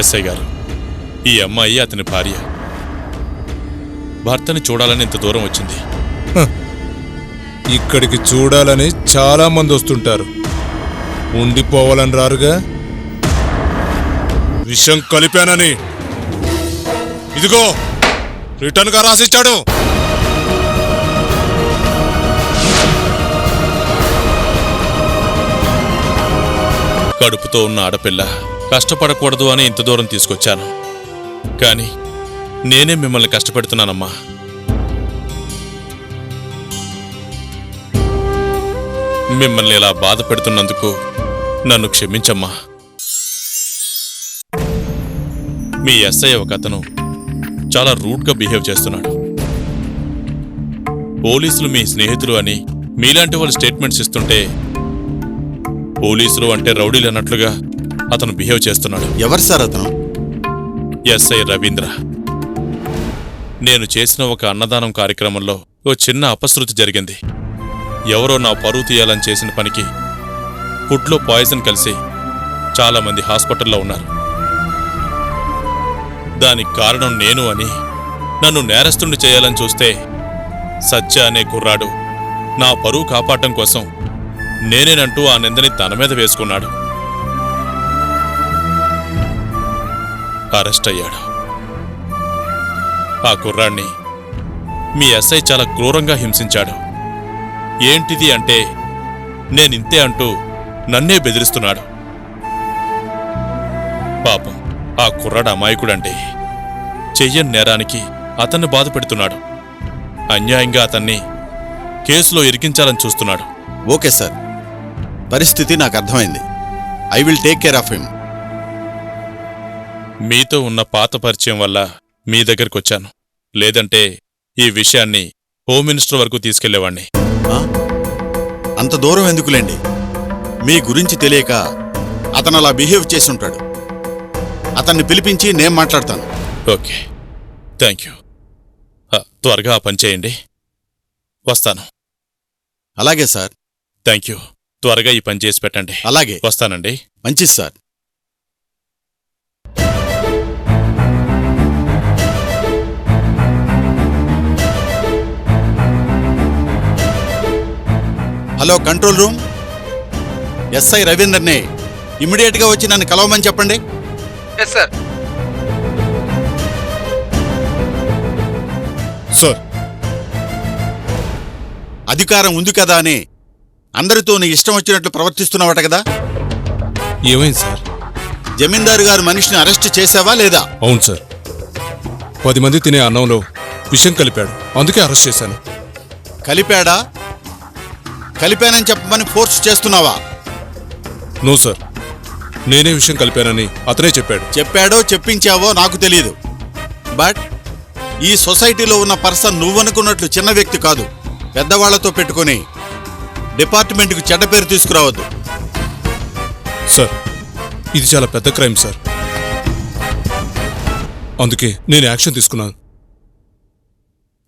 SI గారు, ఈ అమ్మాయి అతని భార్య. భర్తని చూడాలని ఇంత దూరం వచ్చింది. ఇక్కడికి చూడాలని చాలా మంది వస్తుంటారు, ఉండిపోవాలని రారుగా. విషం కలిపానని ఇదిగో రిటర్న్ గా రాసిచ్చాడు. కడుపుతో ఉన్న ఆడపిల్ల కష్టపడకూడదు అని ఇంత దూరం తీసుకొచ్చాను. కానీ నేనే మిమ్మల్ని కష్టపెడుతున్నానమ్మా. మిమ్మల్ని ఇలా బాధ పెడుతున్నందుకు నన్ను క్షమించమ్మా. మీ ఎస్ఐ ఒక అతను చాలా రూడ్గా బిహేవ్ చేస్తున్నాడు. పోలీసులు మీ స్నేహితులు అని మీలాంటి వాళ్ళు స్టేట్మెంట్స్ ఇస్తుంటే పోలీసులు అంటే రౌడీలు అన్నట్లుగా అతను బిహేవ్ చేస్తున్నాడు. ఎవరు సార్ అతను? ఎస్ఐ రవీంద్ర. నేను చేసిన ఒక అన్నదానం కార్యక్రమంలో ఓ చిన్న అపశృతి జరిగింది. ఎవరో నా పరువు తీయాలని చేసిన పనికి ఫుడ్లో పాయిజన్ కలిసి చాలామంది హాస్పిటల్లో ఉన్నారు. దానికి కారణం నేను అని నన్ను నేరస్తుణ్ణి చేయాలని చూస్తే సత్య అనే కుర్రాడు నా పరువు కాపాడటం కోసం నేనేనంటూ ఆ నిందని తన మీద వేసుకున్నాడు. అరెస్ట్ అయ్యాడు. ఆ కుర్రాణ్ణి మీ ఎస్ఐ చాలా క్రూరంగా హింసించాడు. ఏంటిది అంటే నేనింతే అంటూ నన్నే బెదిరిస్తున్నాడు. పాపం ఆ కుర్రాడు అమాయకుడంటే చెయ్యని నేరానికి అతన్ని బాధ పెడుతున్నాడు. అన్యాయంగా అతన్ని కేసులో ఇరికించాలని చూస్తున్నాడు. ఓకే సార్, పరిస్థితి నాకు అర్థమైంది. I will take care of him. మీతో ఉన్న పాత పరిచయం వల్ల మీ దగ్గరికి వచ్చాను. లేదంటే ఈ విషయాన్ని హోమ్ మినిస్టర్ వరకు తీసుకెళ్లేవాణ్ణి. అంత దూరం ఎందుకులేండి? మీ గురించి తెలియక అతను అలా బిహేవ్ చేసి ఉంటాడు. అతన్ని పిలిపించి నేను మాట్లాడతాను. Okay, thank you. త్వరగా ఆ పని చేయండి. వస్తాను. అలాగే సార్. Thank you. త్వరగా ఈ పని చేసి పెట్టండి. అలాగే. వస్తానండి. మంచిది sir. Hello, control room. SI రవీందర్ని ఇమ్మీడియట్గా వచ్చి నన్ను కలవమని చెప్పండి. Yes sir. సార్, అధికారం ఉంది కదా అని అందరితో నీ ఇష్టం వచ్చినట్లు ప్రవర్తిస్తున్నావట కదా? ఏమైంది సార్? జమీందారు గారు మనిషిని అరెస్ట్ చేశావా లేదా? అవును సార్, 10 మంది తినే అన్నంలో విషం కలిపాడు, అందుకే అరెస్ట్ చేశాను. కలిపాడా? కలిపానని చెప్పమని ఫోర్స్ చేస్తున్నావా? నో సార్, నేనే విషయం కలిపానని అతనే చెప్పాడు. చెప్పాడో చెప్పించావో నాకు తెలియదు. బట్ ఈ సొసైటీలో ఉన్న పర్సన్ నువ్వనుకున్నట్లు చిన్న వ్యక్తి కాదు. పెద్దవాళ్లతో పెట్టుకుని డిపార్ట్మెంట్కు చెడ్డ పేరు తీసుకురావద్దు. సార్, ఇది చాలా పెద్ద క్రైమ్ సార్, అందుకే నేను యాక్షన్ తీసుకున్నాను.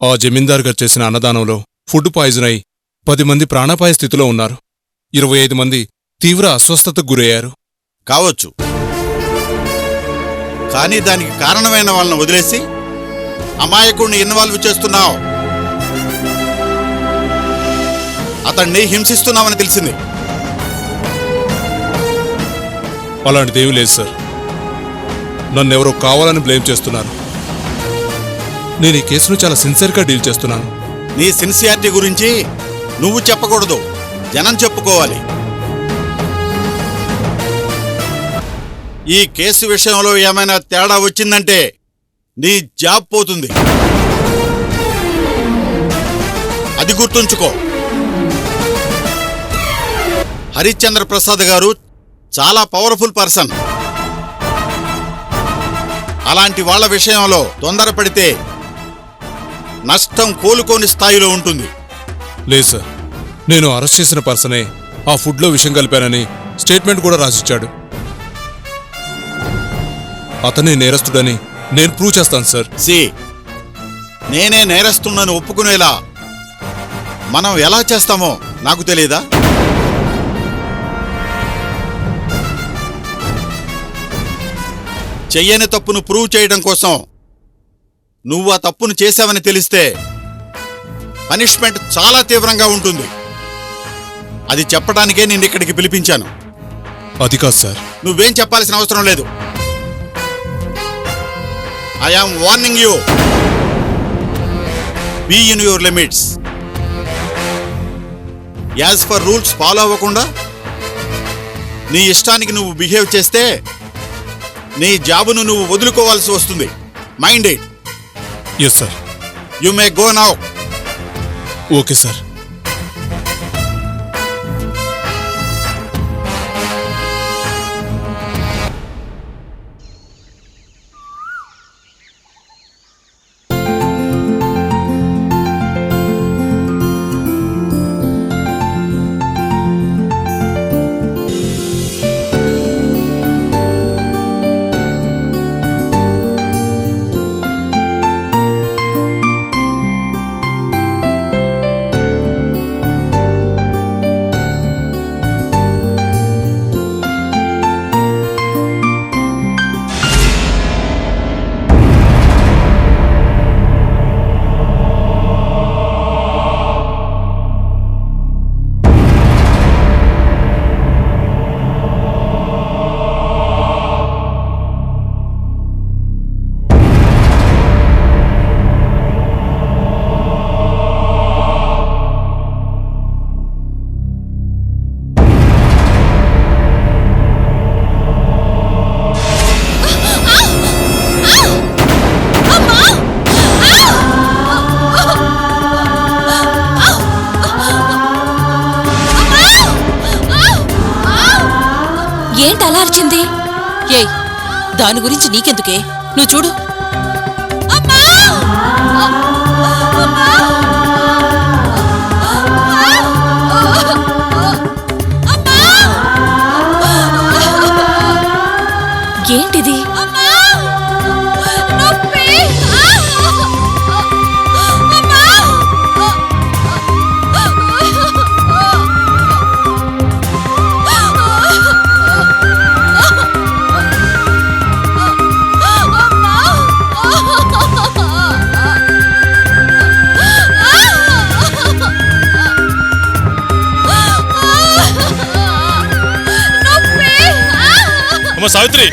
ఆ జమీందార్ గారు చేసిన అన్నదానంలో ఫుడ్ పాయిజన్ అయి 10 మంది ప్రాణాపాయ స్థితిలో ఉన్నారు. 25 మంది తీవ్ర అస్వస్థతకు గురయ్యారు. కావచ్చు, కానీ దానికి కారణమైన వాళ్ళని వదిలేసి అమాయకుడిని ఇన్వాల్వ్ చేస్తున్నావు. అతన్ని హింసిస్తున్నావని తెలిసింది. అలాంటిదేమీ లేదు సార్, నన్నెవరో కావాలని బ్లేమ్ చేస్తున్నారు. నేను ఈ కేసును చాలా సిన్సియర్గా డీల్ చేస్తున్నాను. నీ సిన్సియారిటీ గురించి నువ్వు చెప్పకూడదు, జనం చెప్పుకోవాలి. ఈ కేసు విషయంలో ఏమైనా తేడా వచ్చిందంటే నీ జాబ్ పోతుంది. అది గుర్తుంచుకో. హరిశ్చంద్ర ప్రసాద్ గారు చాలా పవర్ఫుల్ పర్సన్. అలాంటి వాళ్ళ విషయంలో తొందరపడితే నష్టం కోలుకోని స్థాయిలో ఉంటుంది. లేదు సార్, నేను అరెస్ట్ చేసిన పర్సనే ఆ ఫుడ్లో విషం కలిపానని స్టేట్మెంట్ కూడా రాసిచ్చాడు. అతనే నేరస్తుడని నేను ప్రూవ్ చేస్తాను సార్. నేనే నేరస్తున్నని ఒప్పుకునేలా మనం ఎలా చేస్తామో నాకు తెలియదా? చెయ్యని తప్పును ప్రూవ్ చేయడం కోసం నువ్వు ఆ తప్పును చేశావని తెలిస్తే పనిష్మెంట్ చాలా తీవ్రంగా ఉంటుంది. అది చెప్పడానికే నేను ఇక్కడికి పిలిపించాను. అది కాదు సార్. నువ్వేం చెప్పాల్సిన అవసరం లేదు. I am warning you. Be in your limits. As per rules follow అవ్వకుండా నీ ఇష్టానికి నువ్వు బిహేవ్ చేస్తే నీ జాబును నువ్వు వదులుకోవాల్సి వస్తుంది. Mind it. Yes sir. You may go now. Okay sir. ఏంటి అలా అరిచింది? ఏయ్, దాని గురించి నీకెందుకే? నువ్వు చూడు. ఏంటిది? అమ్మ సావిత్రి,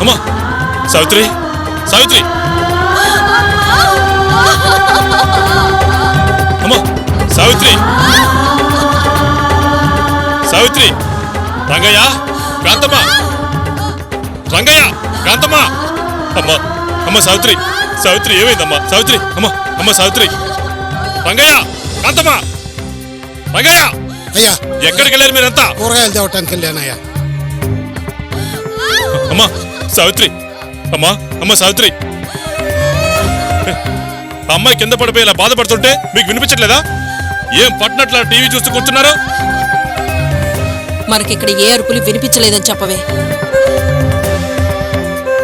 అమ్మా సావిత్రి, సావిత్రి, అమ్మా సావిత్రి, సావిత్రి, రంగయ్య, కాంతమ్మ, రంగయ్య, కాంతమ్మ, అమ్మా, అమ్మ సావిత్రి, సావిత్రి ఏమైందమ్మా? సావిత్రి, అమ్మా, అమ్మ సావిత్రి, రంగయ్య, కాంతమ్మ, రంగయ్య. అయ్యా, ఎక్కడికి వెళ్ళారు మీరంతా? కూరగాయలు తేవటానికి వెళ్ళానయ్యా. అమ్మా సావిత్రి, అమ్మా, అమ్మ సావిత్రి, అమ్మాయి కింద పడిపోయి ఇలా బాధపడుతుంటే మీకు వినిపించట్లేదా? ఏం పట్టినట్లా టీవీ చూస్తూ కూర్చున్నారు? మనకిక్కడ ఏ అరుపులు వినిపించలేదని చెప్పవే.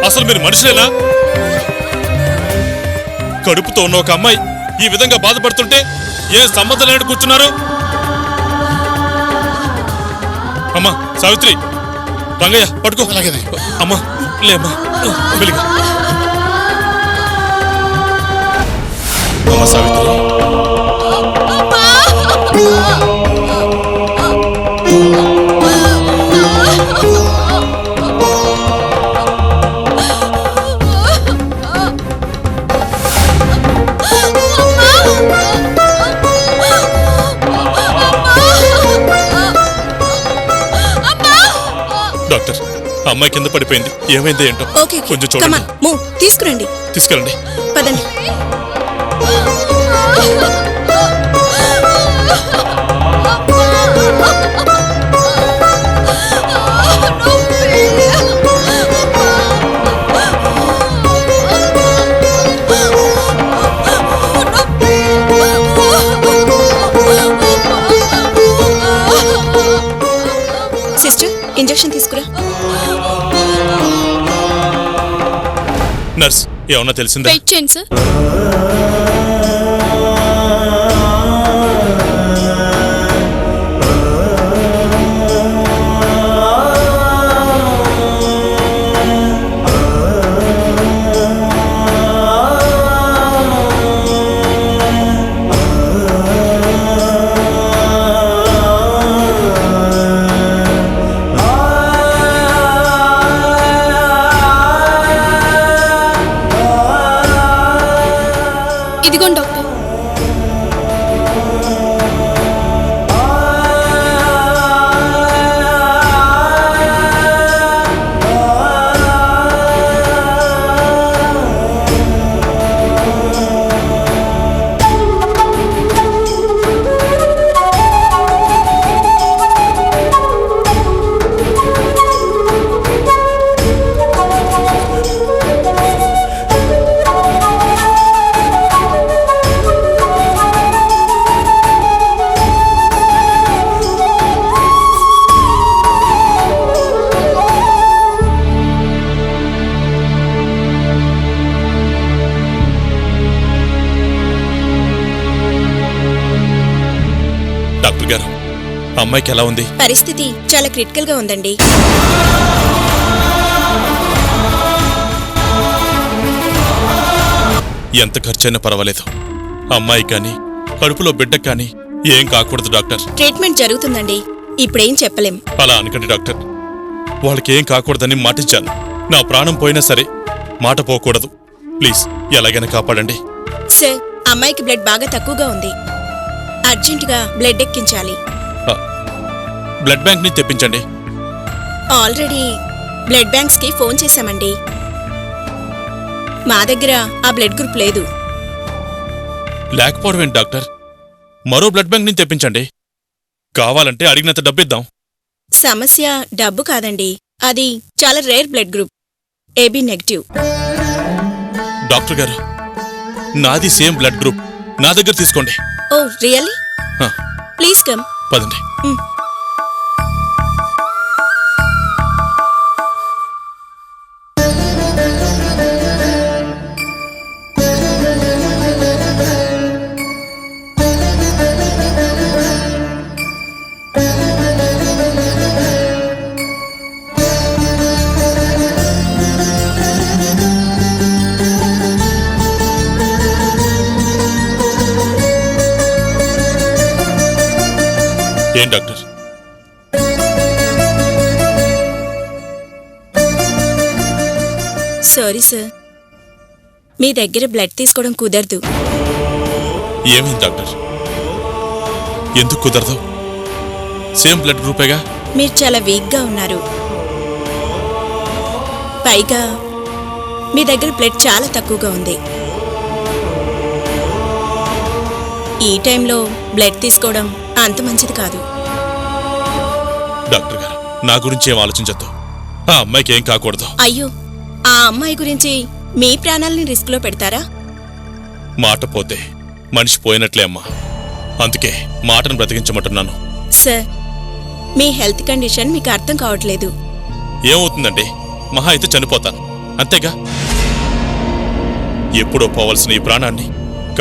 అసలు మీరు మనుషులేనా? కడుపుతో ఉన్న ఒక అమ్మాయి ఈ విధంగా బాధపడుతుంటే ఏ సంబంధం లేని కూర్చున్నారు? అమ్మా సావిత్రి, రంగయ్య పట్టుకో. అలాగేనే. అమ్మా లేమ్మా, వెలిగా. అమ్మ సావిత్రి, డాక్టర్, అమ్మాయి కింద పడిపోయింది, ఏమైంది ఏంటో కొంచెం చూడండి. తీసుకురండి. తీసుకెళ్ళండి. పదండి. సిస్టర్, ఇంజెక్షన్ తీసుకురా. నర్స్, ఏమన్నా తెలిసిందా? వెయిట్ చేయండి సార్. డాక్టర్ గారు, అమ్మాయికి ఎలా ఉంది? పరిస్థితి చాలా క్రిటికల్ గా ఉందండి. ఎంత ఖర్చైనా పర్వాలేదు, అమ్మాయి కానీ కడుపులో బిడ్డ కానీ ఏం కాకూడదు డాక్టర్. ట్రీట్మెంట్ జరుగుతుందండి, ఇప్పుడేం చెప్పలేం. అలా అనకండి డాక్టర్. వాళ్ళకి ఏం కాకూడదని మాటిచ్చాను. నా ప్రాణం పోయినా సరే మాట పోకూడదు. ప్లీజ్ ఎలాగైనా కాపాడండి. సార్, అమ్మాయికి బ్లడ్ బాగా తక్కువగా ఉంది. అర్జెంటుగా బ్లడ్ ఎక్కించాలి. బ్లడ్ బ్యాంక్ ని తెప్పించండి. ఆల్రెడీ బ్లడ్ బ్యాంక్స్ కి ఫోన్ చేశామండి. మా దగ్గర ఆ బ్లడ్ గ్రూప్ లేదు. లేకపోవడం ఏంటి డాక్టర్? మరో బ్లడ్ బ్యాంక్ ని తెప్పించండి. కావాలంటే అడిగినంత డబ్బిద్దాం. సమస్య డబ్బు కాదండి, అది చాలా rare blood group, AB negative. Doctor గారు, నాది సేమ్ బ్లడ్ గ్రూప్, నా దగ్గర తీసుకోండి. ఓ రియల్లీ? హ, ప్లీజ్ కమ్. పదండి. ఏం డాక్టర్? సారీ సార్, మీ దగ్గర బ్లడ్ తీసుకోవడం కుదరదు. ఏమైంది డాక్టర్? ఎందుకు కుదరదు? సేమ్ బ్లడ్ గ్రూపేగా. మీరు చాలా వీక్గా ఉన్నారు. పైగా మీ దగ్గర బ్లడ్ చాలా తక్కువగా ఉంది. ఈ టైంలో బ్లడ్ తీసుకోవడం అంత మంచిది కాదు. డాక్టర్ గారు, నా గురించి ఏం ఆలోచించద్దు. ఆ అమ్మాయికి ఏం కాకూడదు. అయ్యో, ఆ అమ్మాయి గురించి మీ ప్రాణాలని రిస్క్లో పెడతారా? మాట పోతే మనిషి పోయినట్లే అమ్మా. అందుకే మాటను బ్రతికించమంటున్నాను. సార్, మీ హెల్త్ కండిషన్ మీకు అర్థం కావట్లేదు. ఏమవుతుందండి? మహా అయితే చనిపోతాను, అంతేగా. ఎప్పుడో పోవలసిన ఈ ప్రాణాన్ని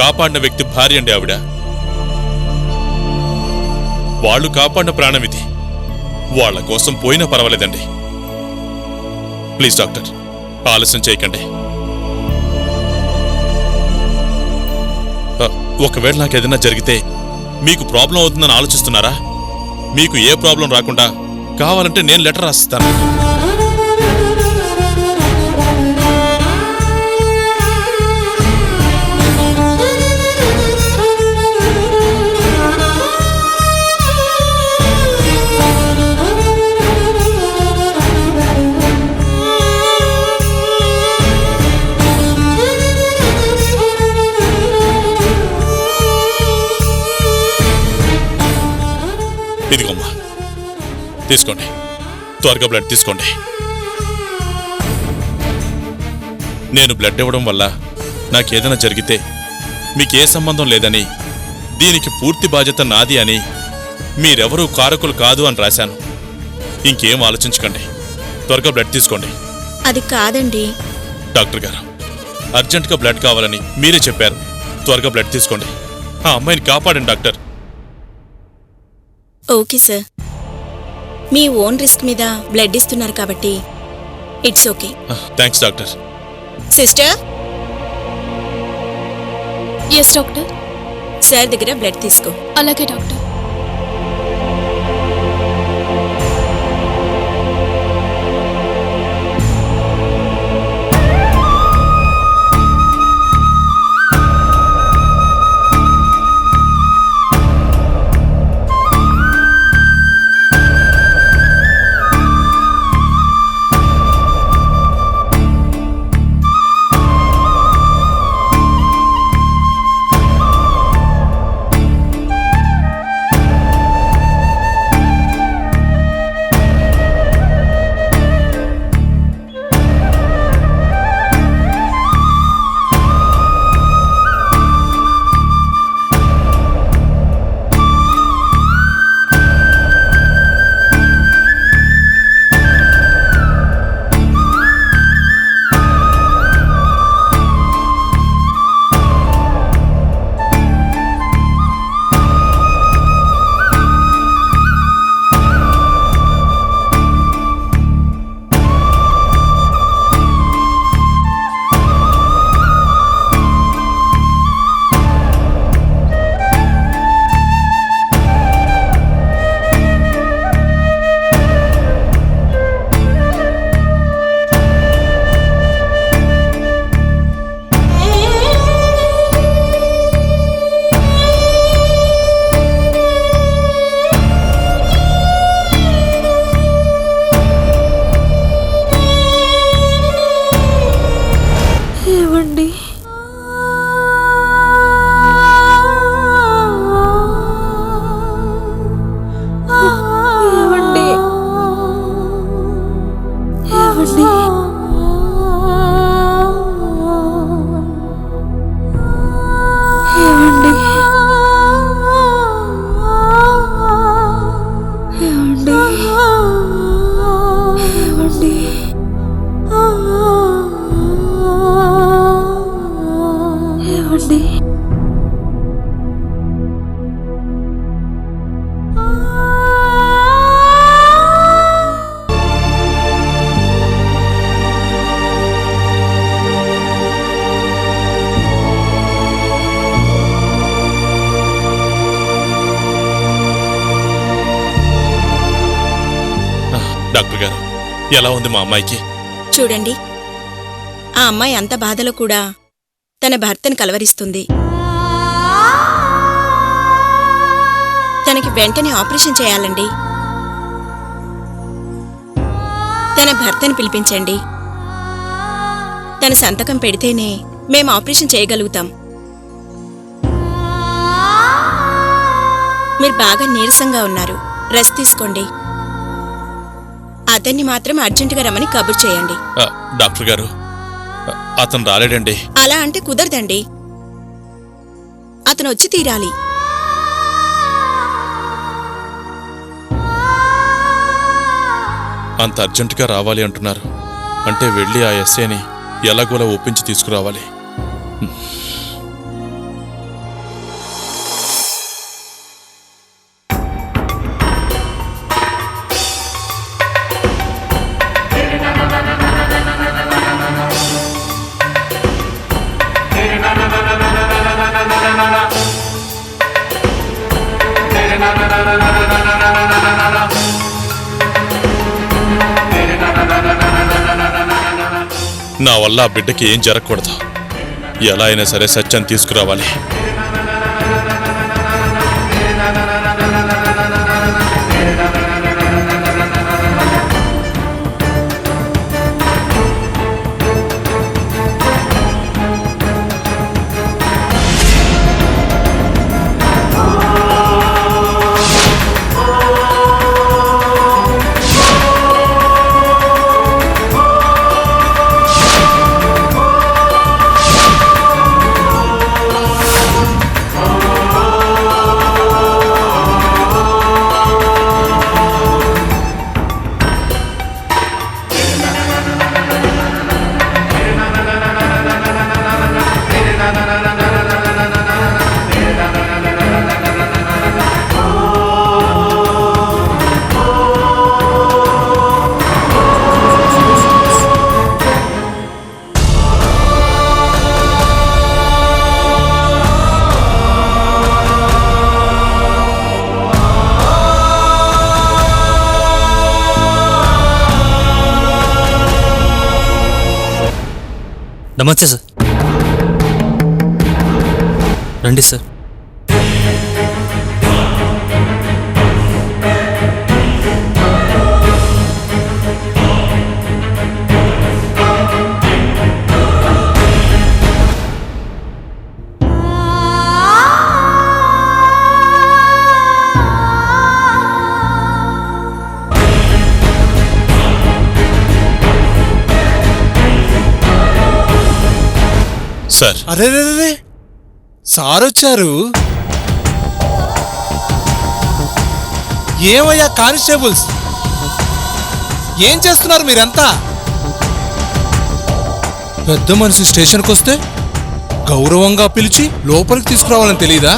కాపాడిన వ్యక్తి భార్య అండి ఆవిడ. వాళ్ళు కాపాడిన ప్రాణం ఇది. వాళ్ళ కోసం పోయినా పర్వాలేదండి. ప్లీజ్ డాక్టర్, ఆలస్యం చేయకండి. ఒకవేళ నాకేదైనా జరిగితే మీకు ప్రాబ్లం అవుతుందని ఆలోచిస్తున్నారా? మీకు ఏ ప్రాబ్లం రాకుండా కావాలంటే నేను లెటర్ రాసిస్తాను. ఇదిగోమ్మా, తీసుకోండి. త్వరగా బ్లడ్ తీసుకోండి. నేను బ్లడ్ ఇవ్వడం వల్ల నాకేదైనా జరిగితే మీకే సంబంధం లేదని, దీనికి పూర్తి బాధ్యత నాది అని, మీరెవరూ కారకులు కాదు అని రాశాను. ఇంకేం ఆలోచించకండి, త్వరగా బ్లడ్ తీసుకోండి. అది కాదండి డాక్టర్ గారు, అర్జెంటుగా బ్లడ్ కావాలని మీరే చెప్పారు. త్వరగా బ్లడ్ తీసుకోండి. ఆ అమ్మాయిని కాపాడండి డాక్టర్. ఓకే సార్, మీ ఓన్ రిస్క్ మీద బ్లడ్ ఇస్తున్నారు కాబట్టి it's okay. Thanks doctor. Sister, yes doctor. Sir దగ్గర బ్లడ్ తీసుకో. అలాగే డాక్టర్. ఎలా ఉంది మా అమ్మాయికి? చూడండి, ఆ అమ్మాయి అంత బాధలో కూడా తన భర్తను కలవరిస్తుంది. తనకి వెంటనే ఆపరేషన్ చేయాలండి. తన భర్తను పిలిపించండి. తన సంతకం పెడితేనే మేం ఆపరేషన్ చేయగలుగుతాం. మీరు బాగా నీరసంగా ఉన్నారు, రెస్ట్ తీసుకోండి. అతన్ని మాత్రం అర్జెంటుగా రమ్మని కబుర్ చేయండి. డాక్టర్ గారు, అతను రాలేడండి. అలా అంటే కుదరదండి. అతను వచ్చి తీరాలి. అంత అర్జెంటుగా రావాలి అంటున్నారు అంటే వెళ్ళి ఆ ఎస్ఏని ఎలాగోలా ఒప్పించి తీసుకురావాలి. నా వల్ల ఆ బిడ్డకి ఏం జరగకూడదు. ఎలా అయినా సరే సత్యాన్ని తీసుకురావాలి. నమస్తే సార్. రండి సార్. సార్, అరే సార్ వచ్చారు. ఏమయ్యా కానిస్టేబుల్స్, ఏం చేస్తున్నారు మీరంతా? పెద్ద మనిషి స్టేషన్కి వస్తే గౌరవంగా పిలిచి లోపలికి తీసుకురావాలని తెలీదా?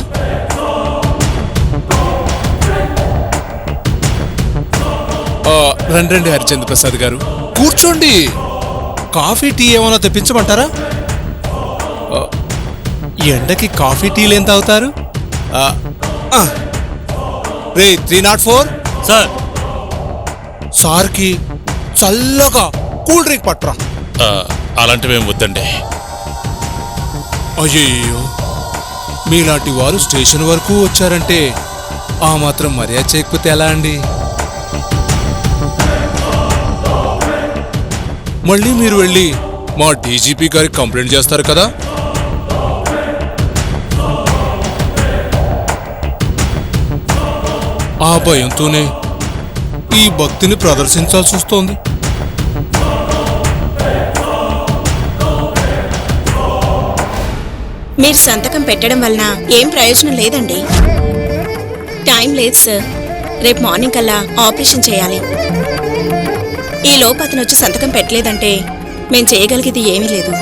రండి హరిచంద్ర ప్రసాద్ గారు, కూర్చోండి. కాఫీ టీ ఏమైనా తెప్పించమంటారా? ఎండకి కాఫీ టీలు ఎంత అవుతారు? రే 304 సార్. సార్కి చల్లగా కూల్ డ్రింక్ పట్రా. అలాంటివేం వద్దండి. అయ్యో, మీలాంటి వారు స్టేషన్ వరకు వచ్చారంటే ఆ మాత్రం మర్యాద చేయకపోతే ఎలా అండి? మళ్ళీ మీరు వెళ్ళి మా డీజీపీ గారికి కంప్లైంట్ చేస్తారు కదా. ఆ భయంతోనే ఈ భక్తిని ప్రదర్శించాల్సి వస్తోంది. మీరు సంతకం పెట్టడం వలన ఏం ప్రయోజనం లేదండి. టైం లేదు సార్. రేపు మార్నింగ్ కల్లా ఆపరేషన్ చేయాలి. ఈ లోపు అతను వచ్చి సంతకం పెట్టలేదంటే మేం చేయగలిగేది ఏమీ లేదు.